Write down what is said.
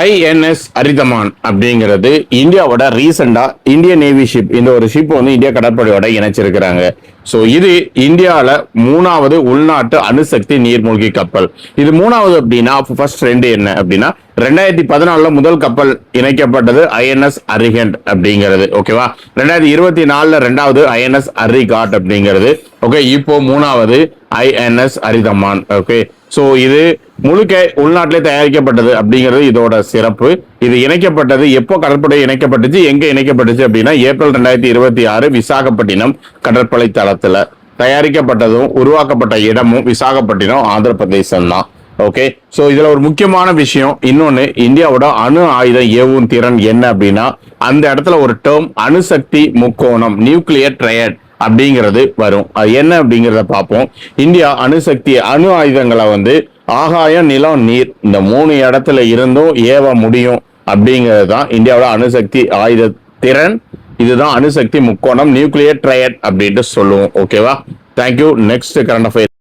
INS அரிதமான் அப்படிங்கிறது இந்தியாவோட ரீசெண்டா இந்தியன் நேவி ஷிப், இந்த ஒரு ஷிப் வந்து இந்திய கடற்படையோட இணைச்சிருக்கிறாங்க. ஸோ இது இந்தியாவில் 3வது உள்நாட்டு அணுசக்தி நீர்மூழ்கி கப்பல். இது 3வது அப்படின்னா ஃபர்ஸ்ட் 2 என்ன அப்படின்னா 2014 முதல் கப்பல் இணைக்கப்பட்டது ஐஎன்எஸ் அரிஹண்ட் அப்படிங்கிறது. ஓகேவா. 2024 2வது ஐஎன்எஸ் அரிகாட் அப்படிங்கிறது. ஓகே. இப்போ 3வது ஐஎன்எஸ் அரிதமான். ஓகே. ஸோ இது முழுக்க உள்நாட்டிலே தயாரிக்கப்பட்டது அப்படிங்கிறது இதோட சிறப்பு. இது இணைக்கப்பட்டது எப்போ கடற்படை இணைக்கப்பட்டுச்சு, எங்க இணைக்கப்பட்டுச்சு அப்படின்னா ஏப்ரல் 2026 விசாகப்பட்டினம் கடற்படை தளத்துல தயாரிக்கப்பட்டதும் உருவாக்கப்பட்ட இடமும் விசாகப்பட்டினம் ஆந்திர பிரதேசம் தான். ஓகே. சோ இதுல ஒரு முக்கியமான விஷயம் இன்னொன்னு, இந்தியாவோட அணு ஆயுத ஏவும் திறன் என்ன அப்படின்னா அந்த இடத்துல ஒரு டேர்ம் அணுசக்தி முக்கோணம், நியூக்ளியர் ட்ரையட் அப்படிங்கிறது வரும். அது என்ன அப்படிங்கிறத பார்ப்போம். இந்தியா அணுசக்தி அணு ஆயுதங்களை வந்து ஆகாயம், நிலம், நீர் இந்த 3 இடத்துல இருந்தும் ஏவ முடியும் அப்படிங்கிறது தான் இந்தியாவோட அணுசக்தி ஆயுத திறன். இதுதான் அணுசக்தி முக்கோணம், நியூக்ளியர் ட்ரையட் அப்படின்ட்டு சொல்லுவோம். ஓகேவா. தேங்க்யூ. Next current affair.